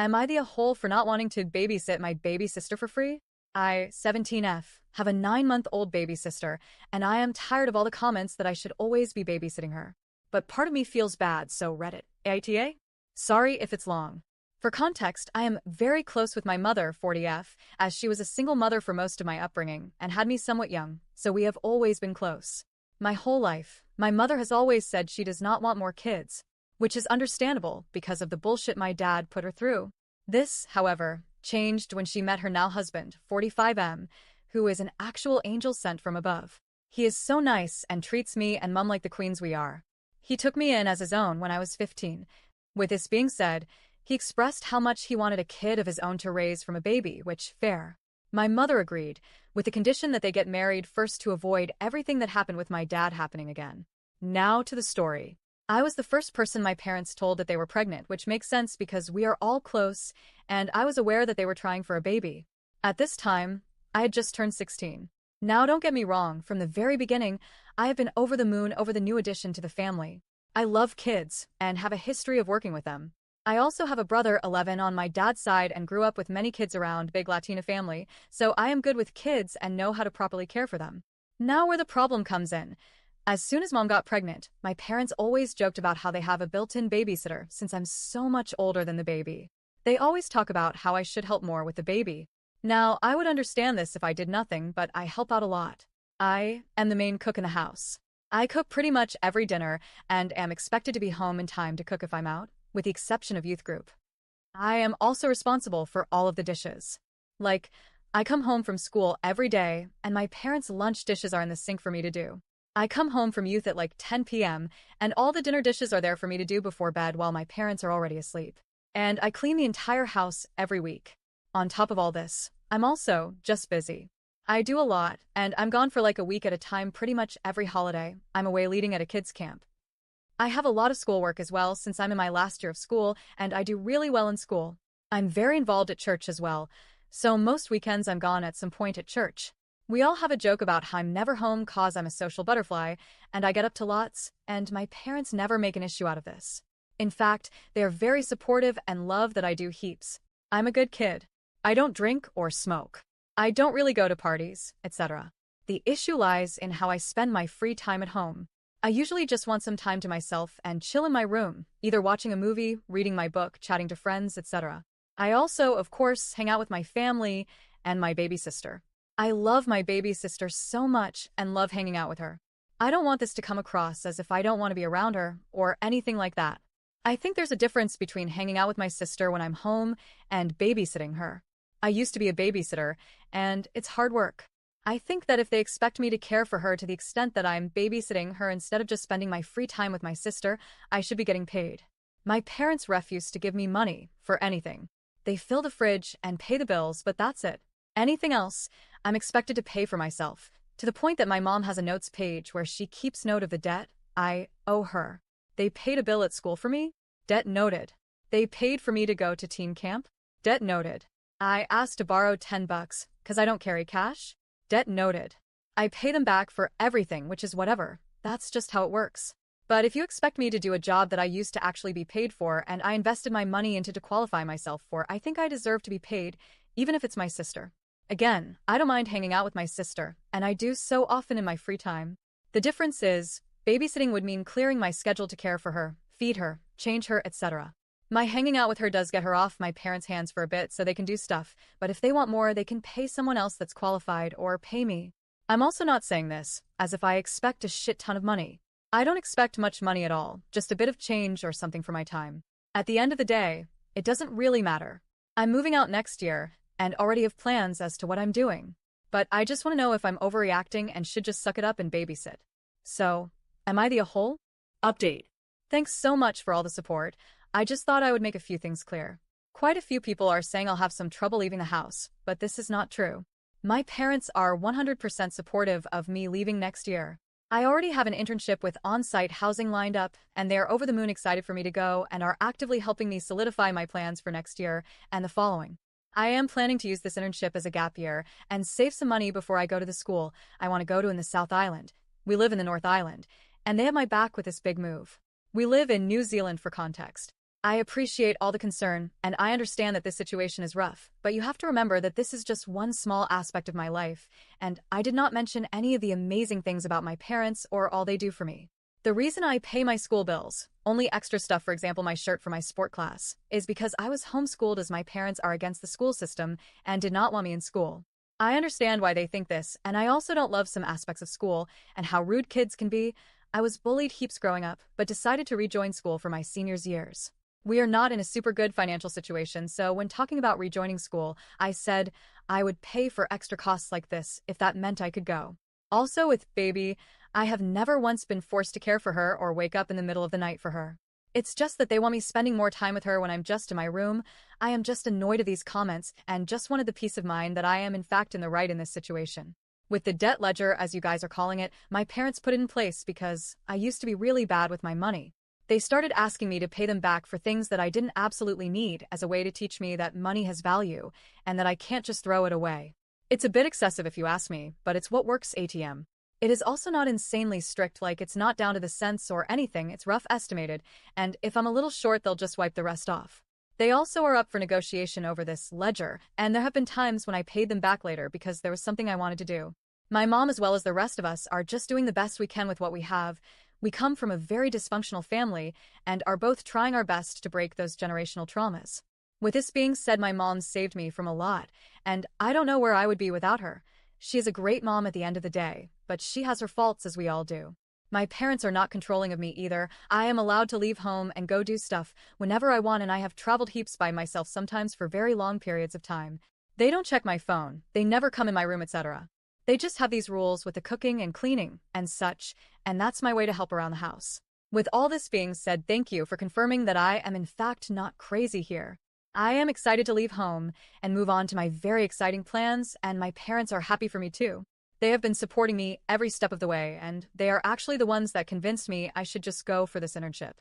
Am I the a-hole for not wanting to babysit my baby sister for free? I, 17F, have a 9-month-old baby sister, and I am tired of all the comments that I should always be babysitting her. But part of me feels bad, so Reddit. AITA? Sorry if it's long. For context, I am very close with my mother, 40F, as she was a single mother for most of my upbringing and had me somewhat young, so we have always been close. My whole life, my mother has always said she does not want more kids, which is understandable because of the bullshit my dad put her through. This, however, changed when she met her now husband, 45M, who is an actual angel sent from above. He is so nice and treats me and mum like the queens we are. He took me in as his own when I was 15. With this being said, he expressed how much he wanted a kid of his own to raise from a baby, which, fair. My mother agreed, with the condition that they get married first to avoid everything that happened with my dad happening again. Now to the story. I was the first person my parents told that they were pregnant, which makes sense because we are all close, and I was aware that they were trying for a baby. At this time, I had just turned 16. Now don't get me wrong, from the very beginning, I have been over the moon over the new addition to the family. I love kids, and have a history of working with them. I also have a brother, 11, on my dad's side and grew up with many kids around, big Latina family, so I am good with kids and know how to properly care for them. Now where the problem comes in. As soon as mom got pregnant, my parents always joked about how they have a built-in babysitter since I'm so much older than the baby. They always talk about how I should help more with the baby. Now, I would understand this if I did nothing, but I help out a lot. I am the main cook in the house. I cook pretty much every dinner and am expected to be home in time to cook if I'm out, with the exception of youth group. I am also responsible for all of the dishes. Like, I come home from school every day, and my parents' lunch dishes are in the sink for me to do. I come home from youth at like 10 p.m., and all the dinner dishes are there for me to do before bed while my parents are already asleep. And I clean the entire house every week. On top of all this, I'm also just busy. I do a lot, and I'm gone for like a week at a time pretty much every holiday. I'm away leading at a kids' camp. I have a lot of schoolwork as well since I'm in my last year of school, and I do really well in school. I'm very involved at church as well, so most weekends I'm gone at some point at church. We all have a joke about how I'm never home cause I'm a social butterfly, and I get up to lots, and my parents never make an issue out of this. In fact, they are very supportive and love that I do heaps. I'm a good kid. I don't drink or smoke. I don't really go to parties, etc. The issue lies in how I spend my free time at home. I usually just want some time to myself and chill in my room, either watching a movie, reading my book, chatting to friends, etc. I also, of course, hang out with my family and my baby sister. I love my baby sister so much and love hanging out with her. I don't want this to come across as if I don't want to be around her or anything like that. I think there's a difference between hanging out with my sister when I'm home and babysitting her. I used to be a babysitter, and it's hard work. I think that if they expect me to care for her to the extent that I'm babysitting her instead of just spending my free time with my sister, I should be getting paid. My parents refuse to give me money for anything. They fill the fridge and pay the bills, but that's it. Anything else, I'm expected to pay for myself, to the point that my mom has a notes page where she keeps note of the debt I owe her. They paid a bill at school for me? Debt noted. They paid for me to go to teen camp? Debt noted. I asked to borrow $10 because I don't carry cash? Debt noted. I pay them back for everything, which is whatever. That's just how it works. But if you expect me to do a job that I used to actually be paid for and I invested my money into to qualify myself for, I think I deserve to be paid, even if it's my sister. Again, I don't mind hanging out with my sister, and I do so often in my free time. The difference is, babysitting would mean clearing my schedule to care for her, feed her, change her, etc. My hanging out with her does get her off my parents' hands for a bit so they can do stuff, but if they want more, they can pay someone else that's qualified or pay me. I'm also not saying this as if I expect a shit ton of money. I don't expect much money at all, just a bit of change or something for my time. At the end of the day, it doesn't really matter. I'm moving out next year and already have plans as to what I'm doing. But I just want to know if I'm overreacting and should just suck it up and babysit. So, am I the a-hole? Update. Thanks so much for all the support. I just thought I would make a few things clear. Quite a few people are saying I'll have some trouble leaving the house, but this is not true. My parents are 100% supportive of me leaving next year. I already have an internship with on-site housing lined up, and they are over the moon excited for me to go and are actively helping me solidify my plans for next year and the following. I am planning to use this internship as a gap year and save some money before I go to the school I want to go to in the South Island. We live in the North Island, and they have my back with this big move. We live in New Zealand for context. I appreciate all the concern, and I understand that this situation is rough, but you have to remember that this is just one small aspect of my life, and I did not mention any of the amazing things about my parents or all they do for me. The reason I pay my school bills, only extra stuff, for example my shirt for my sport class, is because I was homeschooled as my parents are against the school system and did not want me in school. I understand why they think this, and I also don't love some aspects of school and how rude kids can be. I was bullied heaps growing up, but decided to rejoin school for my seniors years. We are not in a super good financial situation, so when talking about rejoining school, I said I would pay for extra costs like this if that meant I could go. Also with baby, I have never once been forced to care for her or wake up in the middle of the night for her. It's just that they want me spending more time with her when I'm just in my room. I am just annoyed at these comments and just wanted the peace of mind that I am in fact in the right in this situation. With the debt ledger, as you guys are calling it, my parents put it in place because I used to be really bad with my money. They started asking me to pay them back for things that I didn't absolutely need as a way to teach me that money has value and that I can't just throw it away. It's a bit excessive if you ask me, but it's what works ATM. It is also not insanely strict, like it's not down to the cents or anything, it's rough estimated, and if I'm a little short they'll just wipe the rest off. They also are up for negotiation over this ledger, and there have been times when I paid them back later because there was something I wanted to do. My mom as well as the rest of us are just doing the best we can with what we have. We come from a very dysfunctional family and are both trying our best to break those generational traumas. With this being said, my mom saved me from a lot, and I don't know where I would be without her. She is a great mom at the end of the day, but she has her faults as we all do. My parents are not controlling of me either. I am allowed to leave home and go do stuff whenever I want, and I have traveled heaps by myself sometimes for very long periods of time. They don't check my phone, they never come in my room, etc. They just have these rules with the cooking and cleaning and such, and that's my way to help around the house. With all this being said, thank you for confirming that I am in fact not crazy here. I am excited to leave home and move on to my very exciting plans, and my parents are happy for me too. They have been supporting me every step of the way, and they are actually the ones that convinced me I should just go for this internship.